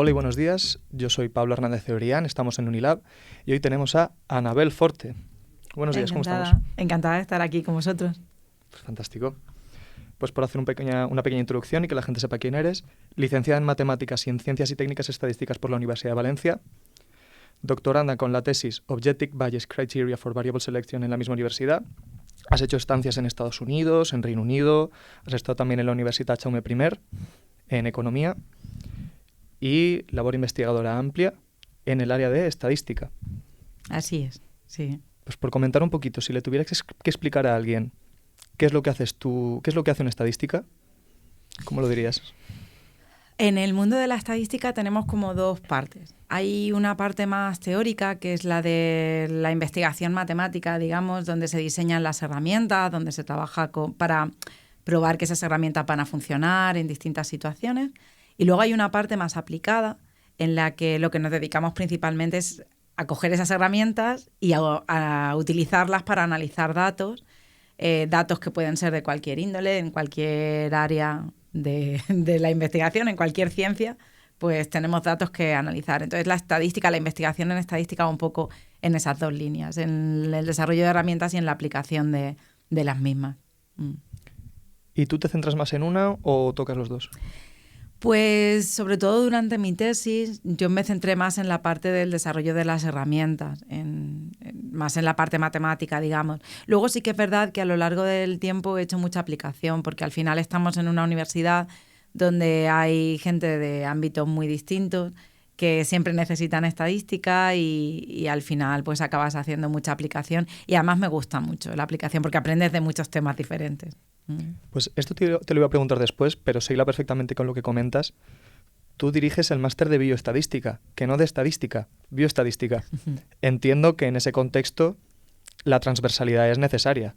Hola y buenos días, yo soy Pablo Hernández Cebrián, estamos en Unilab y hoy tenemos a Anabel Forte. Buenos días, ¿cómo estamos? Encantada de estar aquí con vosotros. Pues fantástico. Pues por hacer una pequeña introducción y que la gente sepa quién eres, licenciada en Matemáticas y en Ciencias y Técnicas Estadísticas por la Universidad de Valencia, doctoranda con la tesis Objective Bayes Criteria for Variable Selection en la misma universidad. Has hecho estancias en Estados Unidos, en Reino Unido, has estado también en la Universitat Jaume I en Economía y labor investigadora amplia en el área de estadística. Así es, sí. Pues por comentar un poquito, si le tuvieras que explicar a alguien qué es lo que haces tú, qué es lo que hace una estadística, ¿cómo lo dirías? En el mundo de la estadística tenemos como dos partes. Hay una parte más teórica, que es la de la investigación matemática, digamos, donde se diseñan las herramientas, donde se trabaja para probar que esas herramientas van a funcionar en distintas situaciones. Y luego hay una parte más aplicada, en la que lo que nos dedicamos principalmente es a coger esas herramientas y a utilizarlas para analizar datos, datos que pueden ser de cualquier índole, en cualquier área de la investigación, en cualquier ciencia, pues tenemos datos que analizar. Entonces la estadística, la investigación en estadística va un poco en esas dos líneas, en el desarrollo de herramientas y en la aplicación de las mismas. ¿Y tú te centras más en una o tocas los dos? Pues sobre todo durante mi tesis yo me centré más en la parte del desarrollo de las herramientas, más en la parte matemática, digamos. Luego sí que es verdad que a lo largo del tiempo he hecho mucha aplicación, porque al final estamos en una universidad donde hay gente de ámbitos muy distintos que siempre necesitan estadística y al final pues acabas haciendo mucha aplicación y además me gusta mucho la aplicación porque aprendes de muchos temas diferentes. Pues esto te lo iba a preguntar después, pero se hila perfectamente con lo que comentas. Tú diriges el máster de bioestadística, que no de estadística, bioestadística. Entiendo que en ese contexto la transversalidad es necesaria.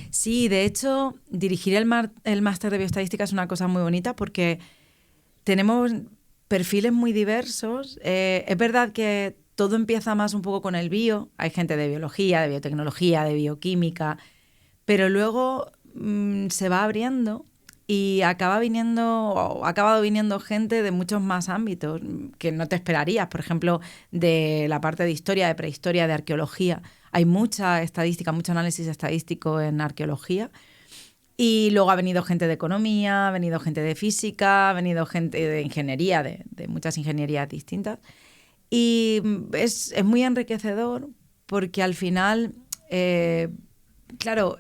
Sí, de hecho, dirigir el máster de bioestadística es una cosa muy bonita porque tenemos perfiles muy diversos. Es verdad que todo empieza más un poco con el bio. Hay gente de biología, de biotecnología, de bioquímica, pero luego se va abriendo y ha acabado viniendo gente de muchos más ámbitos que no te esperarías. Por ejemplo, de la parte de historia, de prehistoria, de arqueología. Hay mucha estadística, mucho análisis estadístico en arqueología. Y luego ha venido gente de economía, ha venido gente de física, ha venido gente de ingeniería, de muchas ingenierías distintas. Y es muy enriquecedor porque al final, claro,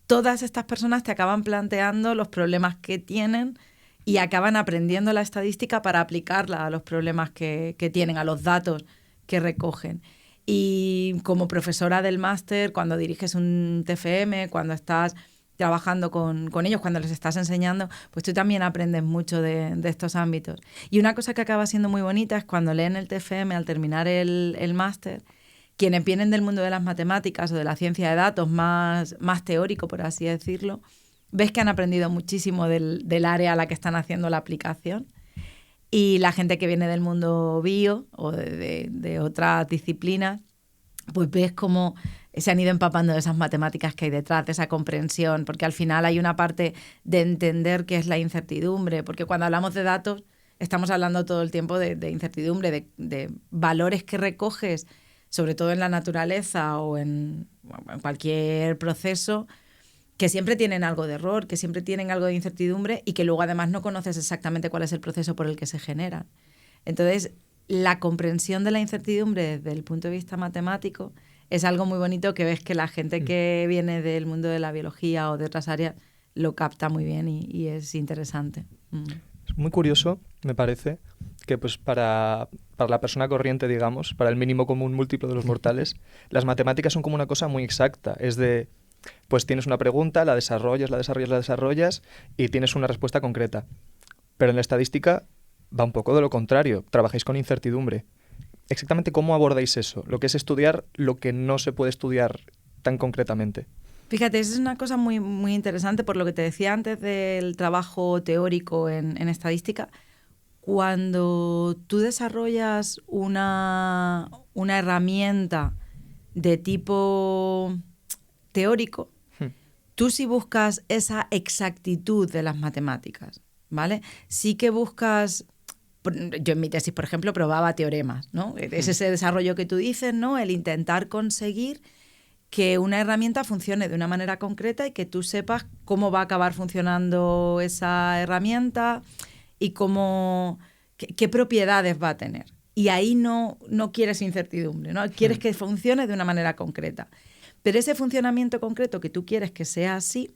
todas estas personas te acaban planteando los problemas que tienen y acaban aprendiendo la estadística para aplicarla a los problemas que tienen, a los datos que recogen. Y como profesora del máster, cuando diriges un TFM, cuando estás trabajando con ellos, cuando les estás enseñando, pues tú también aprendes mucho de estos ámbitos. Y una cosa que acaba siendo muy bonita es cuando leen el TFM al terminar el máster, quienes vienen del mundo de las matemáticas o de la ciencia de datos más teórico, por así decirlo, ves que han aprendido muchísimo del área a la que están haciendo la aplicación. Y la gente que viene del mundo bio o de otras disciplinas, pues ves cómo se han ido empapando de esas matemáticas que hay detrás, de esa comprensión, porque al final hay una parte de entender qué es la incertidumbre, porque cuando hablamos de datos estamos hablando todo el tiempo de incertidumbre, de valores que recoges, sobre todo en la naturaleza o en cualquier proceso, que siempre tienen algo de error, que siempre tienen algo de incertidumbre y que luego además no conoces exactamente cuál es el proceso por el que se generan. Entonces, la comprensión de la incertidumbre desde el punto de vista matemático es algo muy bonito que ves que la gente que viene del mundo de la biología o de otras áreas lo capta muy bien y es interesante. Es muy curioso, me parece, que pues para la persona corriente, digamos, para el mínimo común múltiplo de los mortales, las matemáticas son como una cosa muy exacta. Es de, pues tienes una pregunta, la desarrollas y tienes una respuesta concreta. Pero en la estadística va un poco de lo contrario, trabajáis con incertidumbre. Exactamente cómo abordáis eso, lo que es estudiar lo que no se puede estudiar tan concretamente. Fíjate, es una cosa muy, muy interesante por lo que te decía antes del trabajo teórico en estadística. Cuando tú desarrollas una herramienta de tipo teórico, tú sí buscas esa exactitud de las matemáticas, ¿vale? Sí que buscas Yo en mi tesis, por ejemplo, probaba teoremas, ¿no? Es ese desarrollo que tú dices, ¿no? El intentar conseguir que una herramienta funcione de una manera concreta y que tú sepas cómo va a acabar funcionando esa herramienta y qué propiedades va a tener. Y ahí no quieres incertidumbre, ¿no? Quieres que funcione de una manera concreta. Pero ese funcionamiento concreto que tú quieres que sea así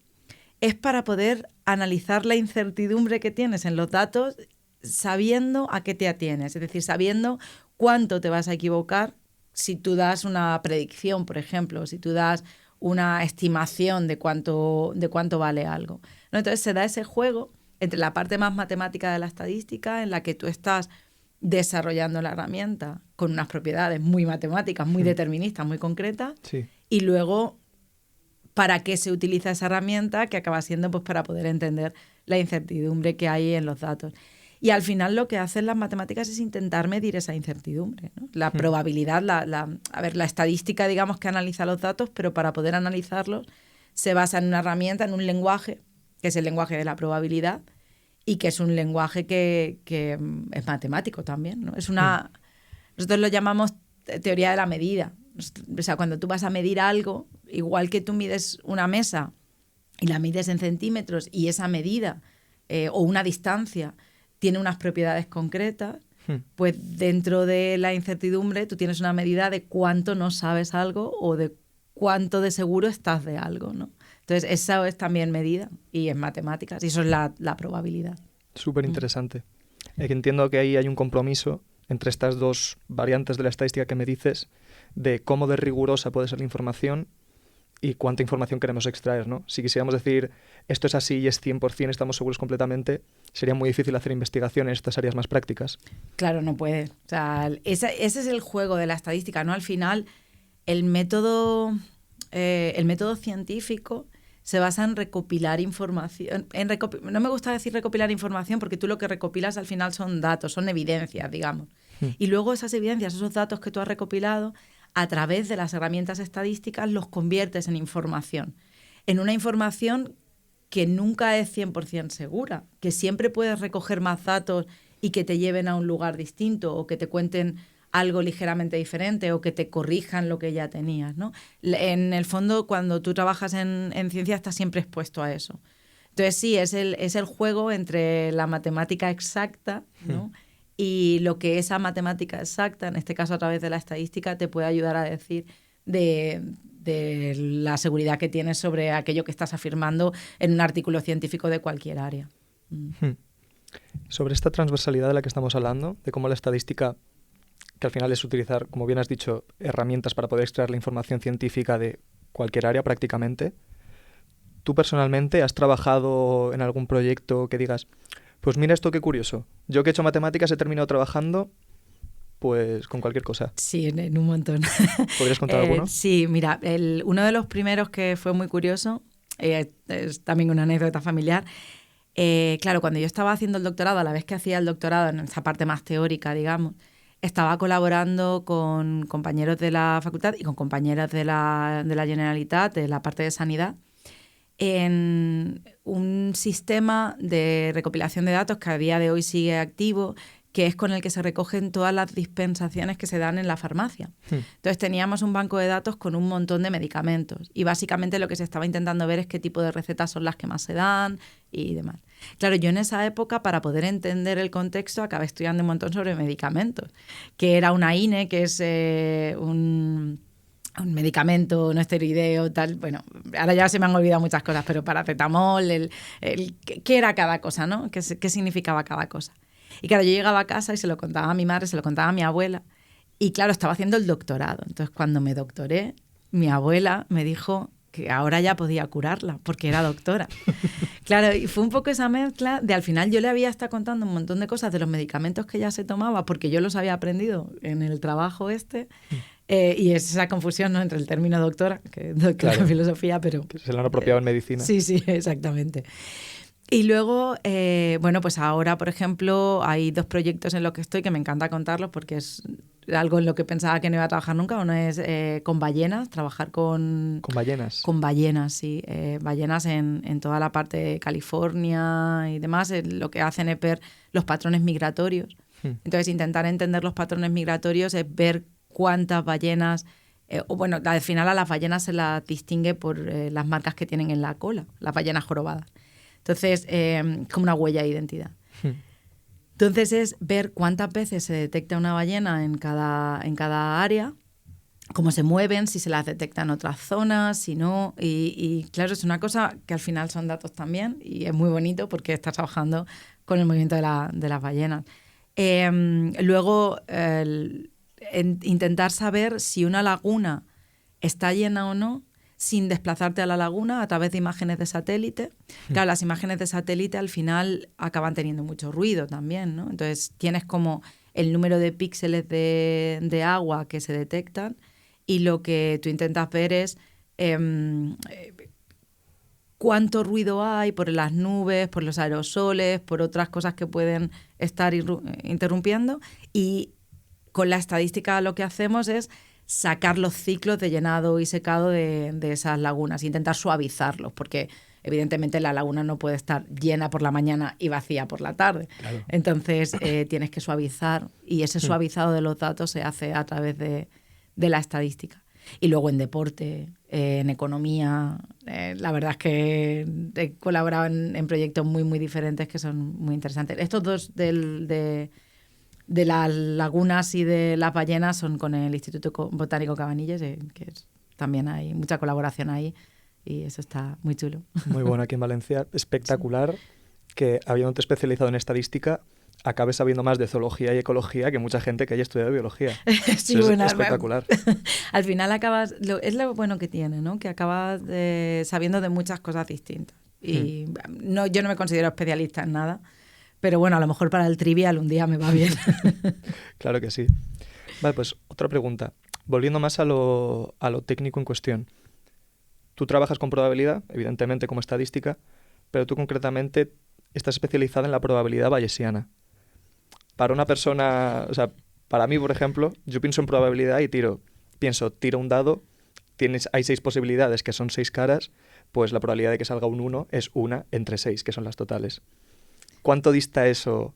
es para poder analizar la incertidumbre que tienes en los datos sabiendo a qué te atienes, es decir, sabiendo cuánto te vas a equivocar si tú das una predicción, por ejemplo, si tú das una estimación de cuánto vale algo, ¿no? Entonces se da ese juego entre la parte más matemática de la estadística, en la que tú estás desarrollando la herramienta con unas propiedades muy matemáticas, muy deterministas, muy concretas, Sí. y luego para qué se utiliza esa herramienta, que acaba siendo pues para poder entender la incertidumbre que hay en los datos. Y al final lo que hacen las matemáticas es intentar medir esa incertidumbre, ¿no? La probabilidad, la estadística, digamos, que analiza los datos, pero para poder analizarlos se basa en una herramienta, en un lenguaje, que es el lenguaje de la probabilidad, y que es un lenguaje que es matemático también, ¿no? Nosotros lo llamamos teoría de la medida. O sea, cuando tú vas a medir algo, igual que tú mides una mesa y la mides en centímetros y esa medida o una distancia tiene unas propiedades concretas, pues dentro de la incertidumbre tú tienes una medida de cuánto no sabes algo o de cuánto de seguro estás de algo, ¿no? Entonces, eso es también medida y es matemáticas y eso es la probabilidad. Súper interesante. Entiendo que ahí hay un compromiso entre estas dos variantes de la estadística que me dices, de cómo de rigurosa puede ser la información y cuánta información queremos extraer, ¿no? Si quisiéramos decir esto es así y es 100%, estamos seguros completamente, sería muy difícil hacer investigación en estas áreas más prácticas. Claro, no puede. O sea, ese es el juego de la estadística, ¿no? Al final, el método científico se basa en recopilar información. No me gusta decir recopilar información porque tú lo que recopilas al final son datos, son evidencias, digamos. Y luego esas evidencias, esos datos que tú has recopilado, a través de las herramientas estadísticas los conviertes en información. En una información que nunca es 100% segura, que siempre puedes recoger más datos y que te lleven a un lugar distinto o que te cuenten algo ligeramente diferente o que te corrijan lo que ya tenías, ¿no? En el fondo, cuando tú trabajas en ciencia, estás siempre expuesto a eso. Entonces, sí, es el juego entre la matemática exacta, ¿no? Y lo que esa matemática exacta, en este caso a través de la estadística, te puede ayudar a decir de la seguridad que tienes sobre aquello que estás afirmando en un artículo científico de cualquier área. Sobre esta transversalidad de la que estamos hablando, de cómo la estadística, que al final es utilizar, como bien has dicho, herramientas para poder extraer la información científica de cualquier área prácticamente, ¿tú personalmente has trabajado en algún proyecto que digas, pues mira esto qué curioso, yo que he hecho matemáticas he terminado trabajando pues con cualquier cosa? Sí, en un montón. ¿Podrías contar alguno? Sí, mira, uno de los primeros que fue muy curioso, es también una anécdota familiar. Claro, cuando yo estaba haciendo el doctorado, a la vez que hacía el doctorado en esa parte más teórica, digamos, estaba colaborando con compañeros de la facultad y con compañeras de la Generalitat, de la parte de sanidad, en un sistema de recopilación de datos que a día de hoy sigue activo, que es con el que se recogen todas las dispensaciones que se dan en la farmacia. Entonces teníamos un banco de datos con un montón de medicamentos y básicamente lo que se estaba intentando ver es qué tipo de recetas son las que más se dan y demás. Claro, yo en esa época, para poder entender el contexto, acabé estudiando un montón sobre medicamentos, que era una INE, que es un medicamento no esteroideo, tal. Bueno, ahora ya se me han olvidado muchas cosas, pero paracetamol, qué era cada cosa, ¿no? ¿Qué significaba cada cosa? Y claro, yo llegaba a casa y se lo contaba a mi madre, se lo contaba a mi abuela. Y claro, estaba haciendo el doctorado. Entonces, cuando me doctoré, mi abuela me dijo que ahora ya podía curarla, porque era doctora. Claro, y fue un poco esa mezcla de al final yo le había estado contando un montón de cosas de los medicamentos que ella se tomaba, porque yo los había aprendido en el trabajo y es esa confusión, ¿no?, entre el término doctora, que es doctora en filosofía, pero... Que se lo han apropiado en medicina. Sí, exactamente. Y luego, bueno, pues ahora, por ejemplo, hay 2 proyectos en los que estoy que me encanta contarlos porque es algo en lo que pensaba que no iba a trabajar nunca. Uno es con ballenas, trabajar con... ¿Con ballenas? Con ballenas, sí. Ballenas en toda la parte de California y demás. Lo que hacen es ver los patrones migratorios Entonces, intentar entender los patrones migratorios es ver cuántas ballenas, al final a las ballenas se las distingue por las marcas que tienen en la cola, las ballenas jorobadas. Entonces, como una huella de identidad. Entonces, es ver cuántas veces se detecta una ballena en cada área, cómo se mueven, si se las detectan en otras zonas, si no. Y claro, es una cosa que al final son datos también y es muy bonito porque estás trabajando con el movimiento de las ballenas. Luego, intentar saber si una laguna está llena o no sin desplazarte a la laguna a través de imágenes de satélite. Claro, las imágenes de satélite al final acaban teniendo mucho ruido también, ¿no? Entonces tienes como el número de píxeles de agua que se detectan y lo que tú intentas ver es cuánto ruido hay por las nubes, por los aerosoles, por otras cosas que pueden estar interrumpiendo, y con la estadística lo que hacemos es sacar los ciclos de llenado y secado de esas lagunas, intentar suavizarlos, porque evidentemente la laguna no puede estar llena por la mañana y vacía por la tarde. Claro. Entonces tienes que suavizar, y ese suavizado de los datos se hace a través de la estadística. Y luego en deporte, en economía, la verdad es que he colaborado en proyectos muy, muy diferentes que son muy interesantes. Estos dos de las lagunas y de las ballenas son con el Instituto Botánico Cabanilles, que también hay mucha colaboración ahí y eso está muy chulo. Muy bueno aquí en Valencia, espectacular, sí. Que habiéndote especializado en estadística acabes sabiendo más de zoología y ecología que mucha gente que haya estudiado biología. Sí, es bueno, espectacular. Al final acabas, es lo bueno que tiene, ¿no? Que acabas sabiendo de muchas cosas distintas. Y yo no me considero especialista en nada, pero bueno, a lo mejor para el trivial un día me va bien. Claro que sí. Vale, pues otra pregunta. Volviendo más a lo técnico en cuestión. Tú trabajas con probabilidad, evidentemente como estadística, pero tú concretamente estás especializada en la probabilidad bayesiana. Para una persona, o sea, para mí, por ejemplo, yo pienso en probabilidad y tiro un dado, hay 6 posibilidades que son 6 caras, pues la probabilidad de que salga un 1 es 1 entre 6, que son las totales. ¿Cuánto dista eso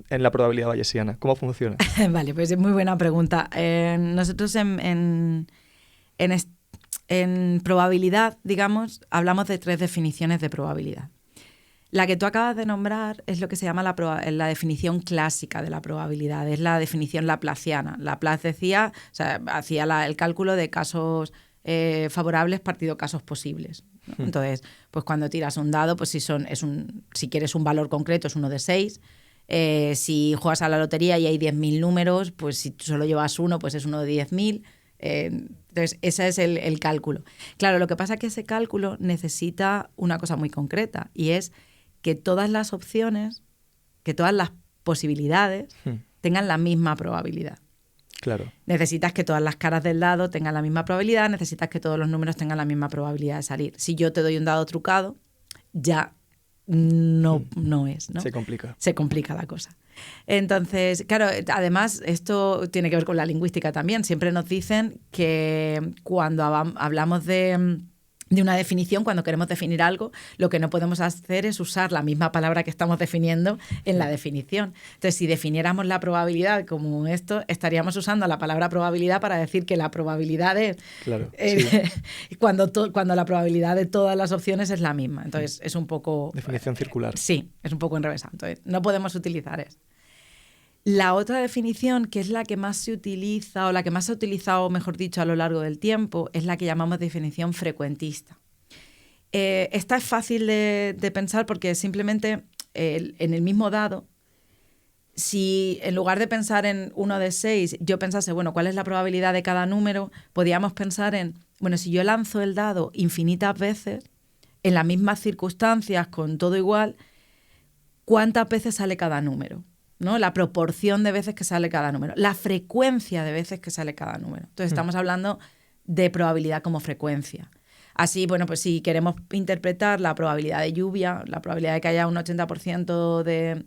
en la probabilidad bayesiana? ¿Cómo funciona? Vale, pues es muy buena pregunta. Nosotros en probabilidad, digamos, hablamos de 3 definiciones de probabilidad. La que tú acabas de nombrar es lo que se llama la definición clásica de la probabilidad, es la definición laplaciana. Laplace decía, o sea, hacía el cálculo de casos favorables partido casos posibles, ¿no? Entonces, pues cuando tiras un dado, pues si quieres un valor concreto es 1 de 6. Si juegas a la lotería y hay 10.000 números, pues si tú solo llevas 1, pues es 1 de 10.000. Entonces, ese es el cálculo. Claro, lo que pasa es que ese cálculo necesita una cosa muy concreta, y es que todas las opciones, que todas las posibilidades tengan la misma probabilidad. Claro. Necesitas que todas las caras del dado tengan la misma probabilidad, necesitas que todos los números tengan la misma probabilidad de salir. Si yo te doy un dado trucado, ya no es, ¿no? Se complica. Se complica la cosa. Entonces, claro, además esto tiene que ver con la lingüística también. Siempre nos dicen que cuando hablamos de una definición, cuando queremos definir algo, lo que no podemos hacer es usar la misma palabra que estamos definiendo en la definición. Entonces, si definiéramos la probabilidad como esto, estaríamos usando la palabra probabilidad para decir que la probabilidad es... Claro, sí. cuando la probabilidad de todas las opciones es la misma. Entonces, es un poco... Definición circular. Sí, es un poco enrevesado. Entonces, no podemos utilizar eso. La otra definición, que es la que más se utiliza, o la que más se ha utilizado, mejor dicho, a lo largo del tiempo, es la que llamamos definición frecuentista. Esta es fácil de pensar porque simplemente en el mismo dado, si en lugar de pensar en 1 de 6, yo pensase, bueno, ¿cuál es la probabilidad de cada número? Podríamos pensar en, bueno, si yo lanzo el dado infinitas veces, en las mismas circunstancias, con todo igual, ¿cuántas veces sale cada número? ¿No? La proporción de veces que sale cada número, la frecuencia de veces que sale cada número. Entonces estamos hablando de probabilidad como frecuencia. Así, bueno, pues si queremos interpretar la probabilidad de lluvia, la probabilidad de que haya un 80%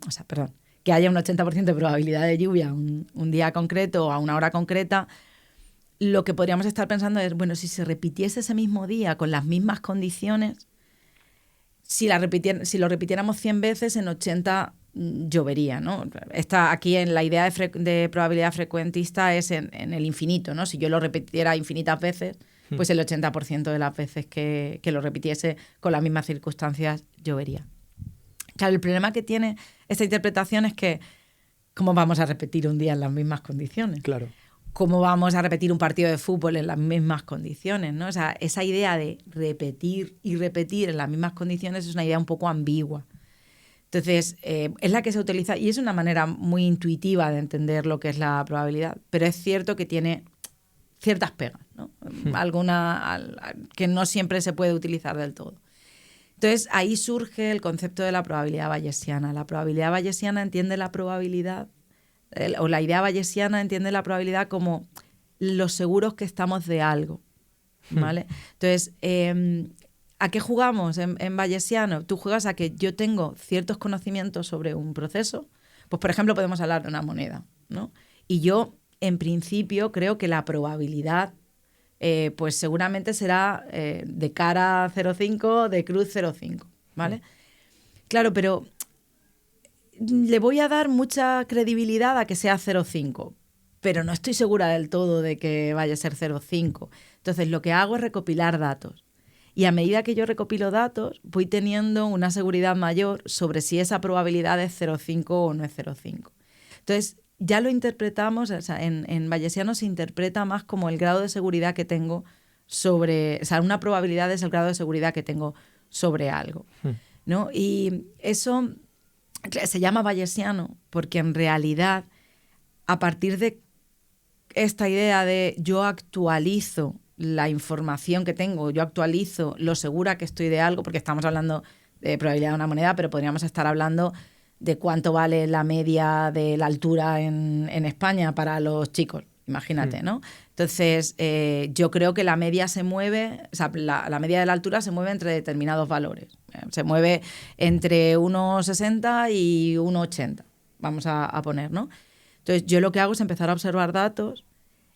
que haya un 80% de probabilidad de lluvia un día concreto o a una hora concreta, lo que podríamos estar pensando es, bueno, si se repitiese ese mismo día con las mismas condiciones, si lo repitiéramos 100 veces, en 80 llovería, ¿no? Aquí en la idea de probabilidad frecuentista es en el infinito, ¿no? Si yo lo repitiera infinitas veces, pues el 80% de las veces que lo repitiese con las mismas circunstancias llovería. Claro, el problema que tiene esta interpretación es que ¿cómo vamos a repetir un día en las mismas condiciones? Claro. ¿Cómo vamos a repetir un partido de fútbol en las mismas condiciones, ¿no? O sea, esa idea de repetir y repetir en las mismas condiciones es una idea un poco ambigua. Entonces, es la que se utiliza y es una manera muy intuitiva de entender lo que es la probabilidad, pero es cierto que tiene ciertas pegas, ¿no? Que no siempre se puede utilizar del todo. Entonces, ahí surge el concepto de la probabilidad bayesiana. La probabilidad bayesiana entiende la probabilidad, o la idea bayesiana entiende la probabilidad como los seguros que estamos de algo, ¿vale? Entonces, ¿a qué jugamos en bayesiano? Tú juegas a que yo tengo ciertos conocimientos sobre un proceso. Pues, por ejemplo, podemos hablar de una moneda, ¿no? Y yo, en principio, creo que la probabilidad, pues seguramente será de cara 0,5, de cruz 0,5, ¿vale? Claro, pero le voy a dar mucha credibilidad a que sea 0,5, pero no estoy segura del todo de que vaya a ser 0,5. Entonces, lo que hago es recopilar datos. Y a medida que yo recopilo datos, voy teniendo una seguridad mayor sobre si esa probabilidad es 0,5 o no es 0,5. Entonces, ya lo interpretamos, o sea, en bayesiano se interpreta más como el grado de seguridad que tengo sobre... O sea, una probabilidad es el grado de seguridad que tengo sobre algo, ¿no? Y eso se llama bayesiano porque en realidad, a partir de esta idea de yo actualizo la información que tengo, yo actualizo lo segura que estoy de algo, porque estamos hablando de probabilidad de una moneda, pero podríamos estar hablando de cuánto vale la media de la altura en España para los chicos, imagínate, ¿no? Entonces, yo creo que la media se mueve, o sea, la media de la altura se mueve entre determinados valores. Se mueve entre 1,60 y 1,80, vamos a poner, ¿no? Entonces, yo lo que hago es empezar a observar datos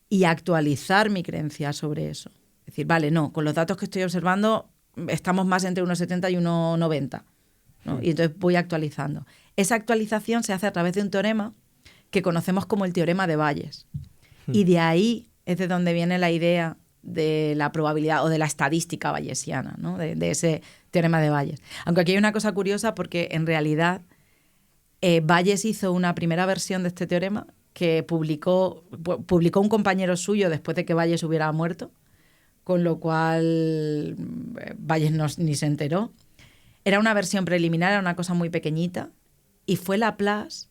y actualizar mi creencia sobre eso. Es decir, vale, no, con los datos que estoy observando estamos más entre 1,70 y 1,90, ¿no? Y entonces voy actualizando. Esa actualización se hace a través de un teorema que conocemos como el teorema de Bayes. Y de ahí es de donde viene la idea de la probabilidad o de la estadística bayesiana, ¿no? De ese teorema de Bayes. Aunque aquí hay una cosa curiosa porque en realidad Bayes hizo una primera versión de este teorema que publicó un compañero suyo después de que Bayes hubiera muerto, con lo cual Bayes ni se enteró. Era una versión preliminar, era una cosa muy pequeñita, y fue Laplace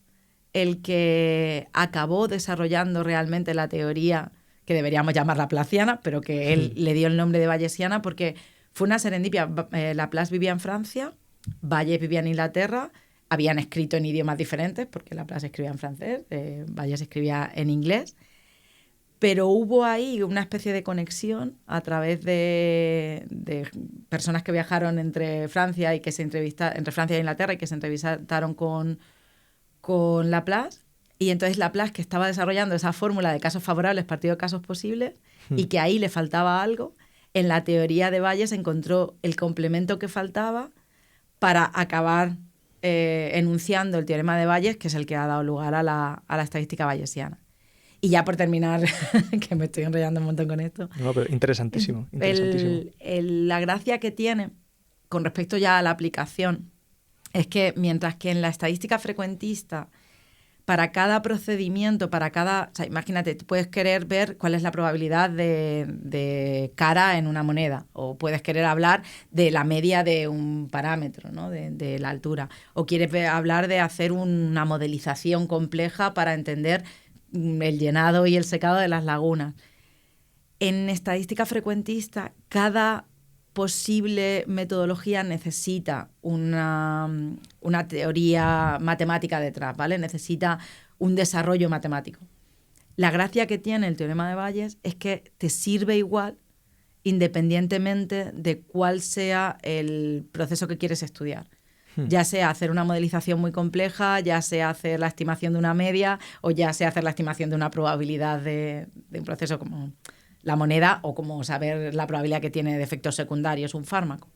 el que acabó desarrollando realmente la teoría que deberíamos llamar laplaciana, pero que él le dio el nombre de bayesiana porque fue una serendipia. Laplace vivía en Francia, Bayes vivía en Inglaterra, habían escrito en idiomas diferentes, porque Laplace escribía en francés, Bayes escribía en inglés, pero hubo ahí una especie de conexión a través de personas que viajaron entre Francia y que se entre Francia e Inglaterra y que se entrevistaron con Laplace. Y entonces Laplace, que estaba desarrollando esa fórmula de casos favorables partido de casos posibles y que ahí le faltaba algo, en la teoría de Bayes encontró el complemento que faltaba para acabar enunciando el teorema de Bayes, que es el que ha dado lugar a la estadística bayesiana. Y ya por terminar, que me estoy enrollando un montón con esto. No, pero interesantísimo. La gracia que tiene con respecto ya a la aplicación es que mientras que en la estadística frecuentista, para cada procedimiento, o sea, imagínate, tú puedes querer ver cuál es la probabilidad de cara en una moneda, o puedes querer hablar de la media de un parámetro, ¿no? de la altura, o quieres hablar de hacer una modelización compleja para entender el llenado y el secado de las lagunas. En estadística frecuentista, cada posible metodología necesita una teoría matemática detrás, ¿vale? Necesita un desarrollo matemático. La gracia que tiene el teorema de Bayes es que te sirve igual independientemente de cuál sea el proceso que quieres estudiar. Ya sea hacer una modelización muy compleja, ya sea hacer la estimación de una media o ya sea hacer la estimación de una probabilidad de un proceso como la moneda o como saber la probabilidad que tiene de efectos secundarios un fármaco,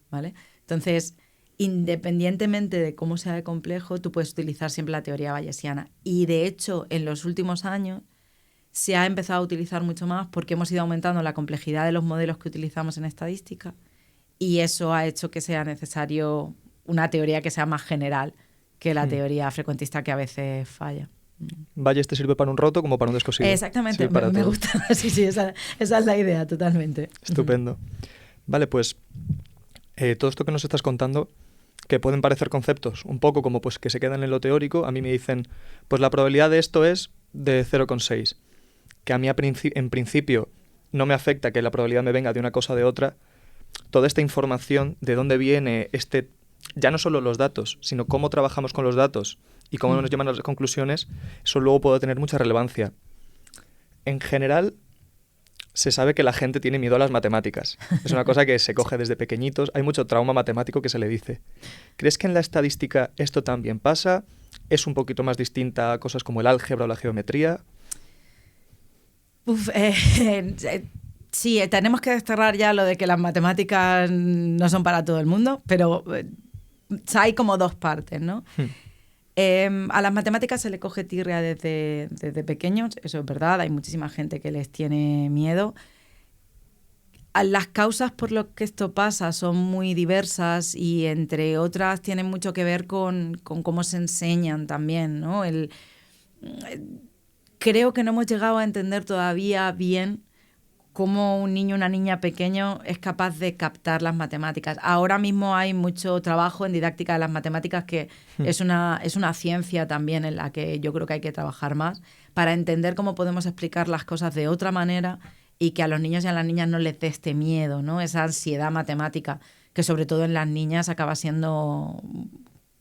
¿vale? Entonces, independientemente de cómo sea de complejo, tú puedes utilizar siempre la teoría bayesiana. Y de hecho, en los últimos años se ha empezado a utilizar mucho más porque hemos ido aumentando la complejidad de los modelos que utilizamos en estadística y eso ha hecho que sea necesario una teoría que sea más general que la teoría frecuentista que a veces falla. Bayes te sirve para un roto como para un descosido. Exactamente, me gusta. Sí, esa es la idea, totalmente. Estupendo. Vale, pues todo esto que nos estás contando, que pueden parecer conceptos un poco como pues que se quedan en lo teórico, a mí me dicen, pues la probabilidad de esto es de 0,6, que a mí en principio no me afecta que la probabilidad me venga de una cosa o de otra. Toda esta información, de dónde viene ya no solo los datos, sino cómo trabajamos con los datos y cómo nos llevan a las conclusiones, eso luego puede tener mucha relevancia. En general, se sabe que la gente tiene miedo a las matemáticas. Es una cosa que se coge desde pequeñitos. Hay mucho trauma matemático que se le dice. ¿Crees que en la estadística esto también pasa? ¿Es un poquito más distinta a cosas como el álgebra o la geometría? Sí, tenemos que desterrar ya lo de que las matemáticas no son para todo el mundo, pero hay como dos partes, ¿no? A las matemáticas se le coge tirria desde pequeños, eso es verdad, hay muchísima gente que les tiene miedo. Las causas por las que esto pasa son muy diversas y entre otras tienen mucho que ver con cómo se enseñan también, ¿no? Creo que no hemos llegado a entender todavía bien cómo un niño o una niña pequeño es capaz de captar las matemáticas. Ahora mismo hay mucho trabajo en didáctica de las matemáticas que es una ciencia también en la que yo creo que hay que trabajar más para entender cómo podemos explicar las cosas de otra manera y que a los niños y a las niñas no les dé este miedo, ¿no? Esa ansiedad matemática que sobre todo en las niñas acaba siendo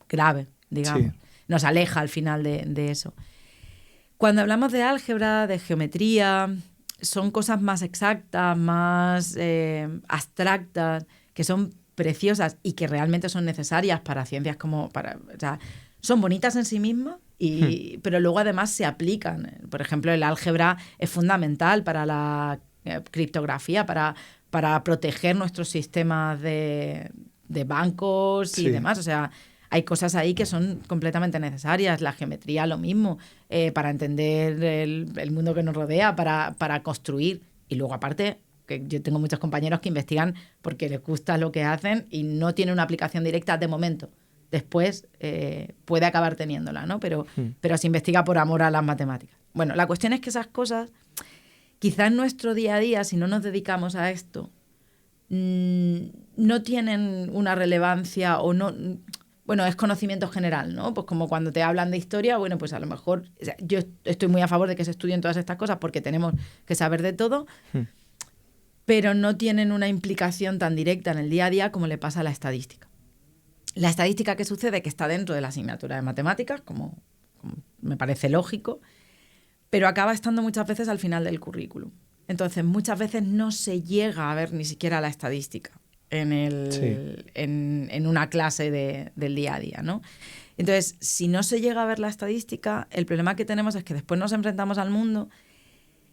grave, digamos. Sí. Nos aleja al final de eso. Cuando hablamos de álgebra, de geometría, son cosas más exactas, más abstractas, que son preciosas y que realmente son necesarias para ciencias como... o sea, son bonitas en sí mismas, pero luego además se aplican. Por ejemplo, el álgebra es fundamental para la criptografía, para proteger nuestros sistemas de bancos y demás. O sea, hay cosas ahí que son completamente necesarias. La geometría, lo mismo, para entender el mundo que nos rodea, para construir. Y luego, aparte, que yo tengo muchos compañeros que investigan porque les gusta lo que hacen y no tiene una aplicación directa de momento. Después puede acabar teniéndola, ¿no? Pero se investiga por amor a las matemáticas. Bueno, la cuestión es que esas cosas, quizás en nuestro día a día, si no nos dedicamos a esto, no tienen una relevancia o no... Bueno, es conocimiento general, ¿no? Pues como cuando te hablan de historia, bueno, pues a lo mejor... O sea, yo estoy muy a favor de que se estudien todas estas cosas porque tenemos que saber de todo, pero no tienen una implicación tan directa en el día a día como le pasa a la estadística. La estadística, ¿qué sucede? Que está dentro de la asignatura de matemáticas, como me parece lógico, pero acaba estando muchas veces al final del currículum. Entonces, muchas veces no se llega a ver ni siquiera la estadística en una clase del día a día, ¿no? Entonces, si no se llega a ver la estadística, el problema que tenemos es que después nos enfrentamos al mundo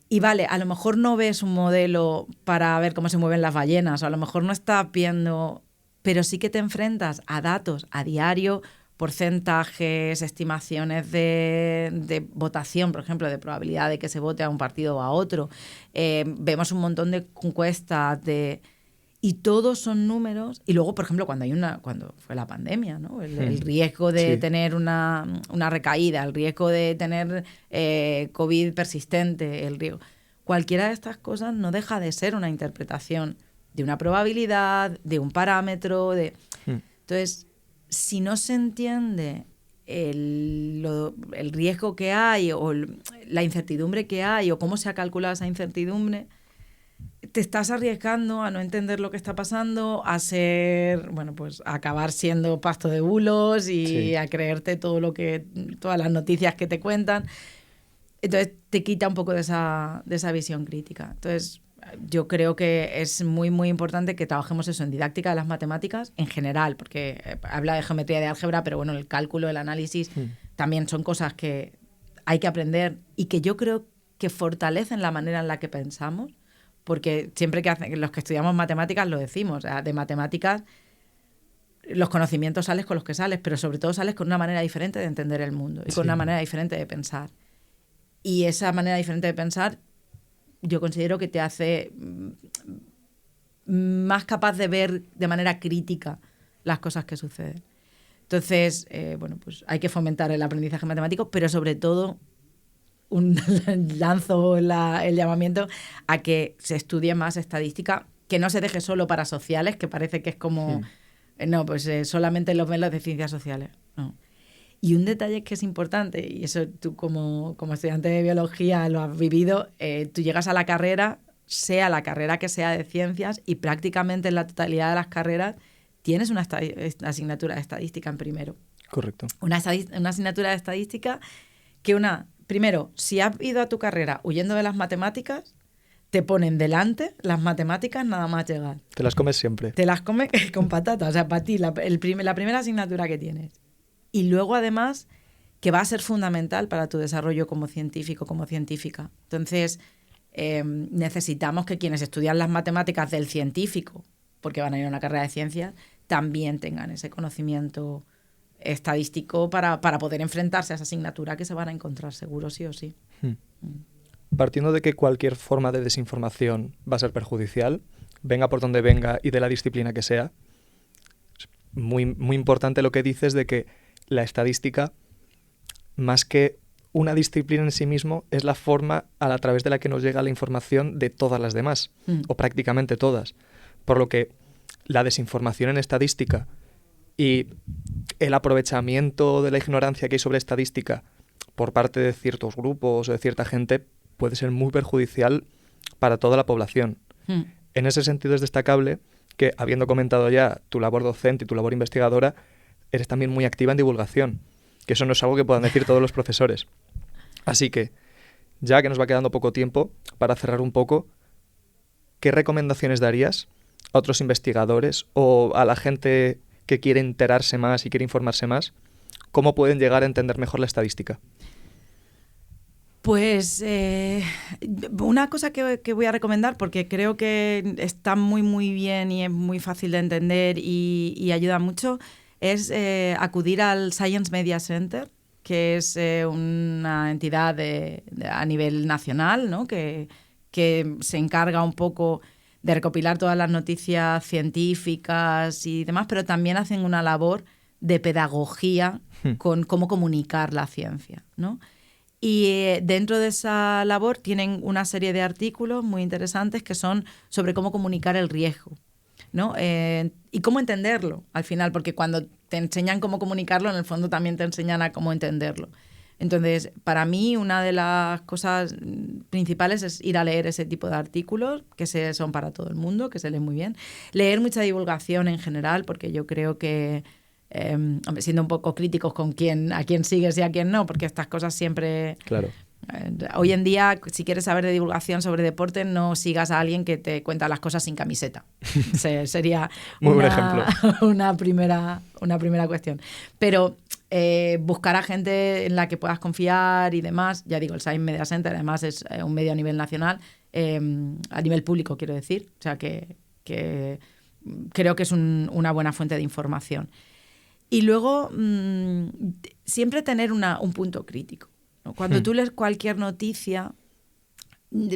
y vale, a lo mejor no ves un modelo para ver cómo se mueven las ballenas, o a lo mejor no estás viendo, pero sí que te enfrentas a datos a diario, porcentajes, estimaciones de votación, por ejemplo, de probabilidad de que se vote a un partido o a otro. Vemos un montón de encuestas y todos son números. Y luego, por ejemplo, cuando fue la pandemia, ¿no? El riesgo de tener una recaída, el riesgo de tener COVID persistente, el riesgo. Cualquiera de estas cosas no deja de ser una interpretación de una probabilidad, de un parámetro. Entonces, si no se entiende el riesgo que hay o la incertidumbre que hay o cómo se ha calculado esa incertidumbre, te estás arriesgando a no entender lo que está pasando, a acabar siendo pasto de bulos y a creerte todas las noticias que te cuentan. Entonces te quita un poco de esa visión crítica. Entonces yo creo que es muy, muy importante que trabajemos eso en didáctica de las matemáticas en general, porque habla de geometría y de álgebra, pero bueno, el cálculo, el análisis también son cosas que hay que aprender y que yo creo que fortalecen la manera en la que pensamos. Porque siempre los que estudiamos matemáticas lo decimos, o sea, de matemáticas los conocimientos sales con los que sales, pero sobre todo sales con una manera diferente de entender el mundo y con una manera diferente de pensar. Y esa manera diferente de pensar yo considero que te hace más capaz de ver de manera crítica las cosas que suceden. Entonces, pues hay que fomentar el aprendizaje matemático, pero sobre todo lanzo el llamamiento a que se estudie más estadística, que no se deje solo para sociales, que parece que es como... solamente los velos de ciencias sociales. No. Y un detalle que es importante, y eso tú como estudiante de biología lo has vivido, tú llegas a la carrera, sea la carrera que sea de ciencias, y prácticamente en la totalidad de las carreras tienes una asignatura de estadística en primero. Correcto. Una asignatura de estadística que primero, si has ido a tu carrera huyendo de las matemáticas, te ponen delante las matemáticas nada más llegar. Te las comes siempre. Te las comes con patatas. O sea, para ti, la primera asignatura que tienes. Y luego, además, que va a ser fundamental para tu desarrollo como científico, como científica. Entonces, necesitamos que quienes estudian las matemáticas del científico, porque van a ir a una carrera de ciencias, también tengan ese conocimiento estadístico para poder enfrentarse a esa asignatura que se van a encontrar seguro, sí o sí. Partiendo de que cualquier forma de desinformación va a ser perjudicial, venga por donde venga y de la disciplina que sea, es muy, muy importante lo que dices de que la estadística, más que una disciplina en sí mismo, es la forma a través de la que nos llega la información de todas las demás, o prácticamente todas. Por lo que la desinformación en estadística y el aprovechamiento de la ignorancia que hay sobre estadística por parte de ciertos grupos o de cierta gente puede ser muy perjudicial para toda la población. En ese sentido es destacable que, habiendo comentado ya tu labor docente y tu labor investigadora, eres también muy activa en divulgación, que eso no es algo que puedan decir todos los profesores. Así que, ya que nos va quedando poco tiempo, para cerrar un poco, ¿qué recomendaciones darías a otros investigadores o a la gente que quiere enterarse más y quiere informarse más? ¿Cómo pueden llegar a entender mejor la estadística? Pues una cosa que voy a recomendar, porque creo que está muy, muy bien y es muy fácil de entender y ayuda mucho, es acudir al Science Media Center, que es una entidad a nivel nacional, ¿no? que se encarga un poco de recopilar todas las noticias científicas y demás, pero también hacen una labor de pedagogía con cómo comunicar la ciencia, ¿no? Y dentro de esa labor tienen una serie de artículos muy interesantes que son sobre cómo comunicar el riesgo, ¿no? Y cómo entenderlo al final, porque cuando te enseñan cómo comunicarlo, en el fondo también te enseñan a cómo entenderlo. Entonces, para mí, una de las cosas principales es ir a leer ese tipo de artículos, que son para todo el mundo, que se leen muy bien. Leer mucha divulgación en general, porque yo creo que, siendo un poco críticos con a quién sigues y a quién no, porque estas cosas siempre... Claro. Hoy en día, si quieres saber de divulgación sobre deporte, no sigas a alguien que te cuenta las cosas sin camiseta. Sería muy buen ejemplo. una primera cuestión. Pero buscar a gente en la que puedas confiar y demás. Ya digo, el Science Media Center además es un medio a nivel nacional, a nivel público, quiero decir. O sea, que creo que es una buena fuente de información. Y luego, siempre tener un punto crítico. Cuando tú lees cualquier noticia,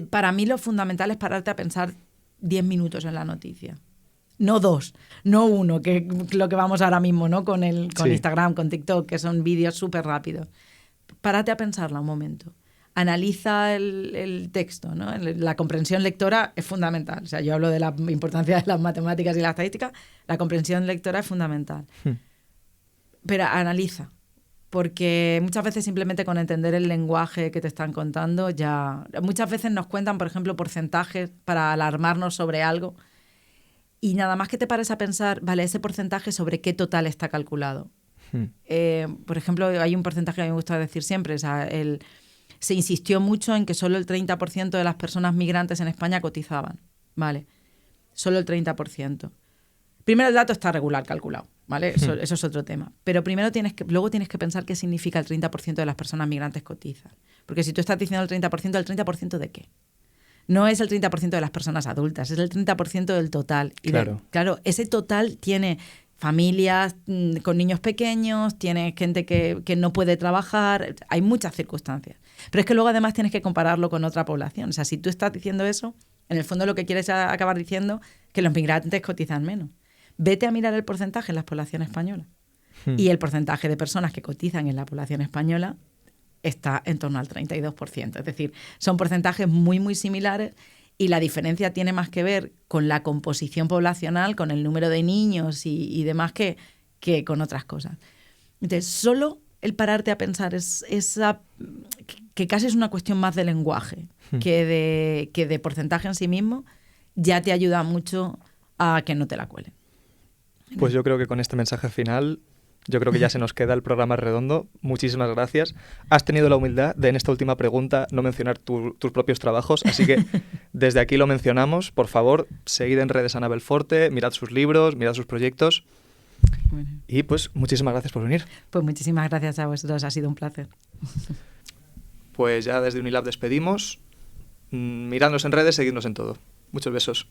para mí lo fundamental es pararte a pensar 10 minutos en la noticia. No 2, no 1, que es lo que vamos ahora mismo, ¿no? Con Instagram, con TikTok, que son vídeos súper rápidos. Párate a pensarla un momento. Analiza el texto, ¿no? La comprensión lectora es fundamental. O sea, yo hablo de la importancia de las matemáticas y la estadística. La comprensión lectora es fundamental. Pero analiza. Porque muchas veces simplemente con entender el lenguaje que te están contando ya... Muchas veces nos cuentan, por ejemplo, porcentajes para alarmarnos sobre algo y nada más que te pares a pensar, vale, ese porcentaje sobre qué total está calculado. Por ejemplo, hay un porcentaje que me gusta decir siempre, o sea, se insistió mucho en que solo el 30% de las personas migrantes en España cotizaban, ¿vale? Solo el 30%. Primero, el dato está regular calculado, ¿vale? Eso es otro tema. Pero primero luego tienes que pensar qué significa el 30% de las personas migrantes cotizan. Porque si tú estás diciendo el 30% ¿de qué? No es el 30% de las personas adultas, es el 30% del total. Y claro. Claro, ese total tiene familias con niños pequeños, tienes gente que no puede trabajar, hay muchas circunstancias. Pero es que luego además tienes que compararlo con otra población. O sea, si tú estás diciendo eso, en el fondo lo que quieres es acabar diciendo que los migrantes cotizan menos. Vete a mirar el porcentaje en la población española. Y el porcentaje de personas que cotizan en la población española está en torno al 32%. Es decir, son porcentajes muy, muy similares y la diferencia tiene más que ver con la composición poblacional, con el número de niños y demás que con otras cosas. Entonces, solo el pararte a pensar que casi es una cuestión más de lenguaje que de porcentaje en sí mismo, ya te ayuda mucho a que no te la cuelen. Pues yo creo que con este mensaje final, yo creo que ya se nos queda el programa redondo. Muchísimas gracias. Has tenido la humildad de en esta última pregunta no mencionar tus propios trabajos, así que desde aquí lo mencionamos. Por favor, seguid en redes a Ana Belforte, mirad sus libros, mirad sus proyectos. Bueno. Y pues muchísimas gracias por venir. Pues muchísimas gracias a vosotros, ha sido un placer. Pues ya desde Unilab despedimos. Miradnos en redes, seguidnos en todo. Muchos besos.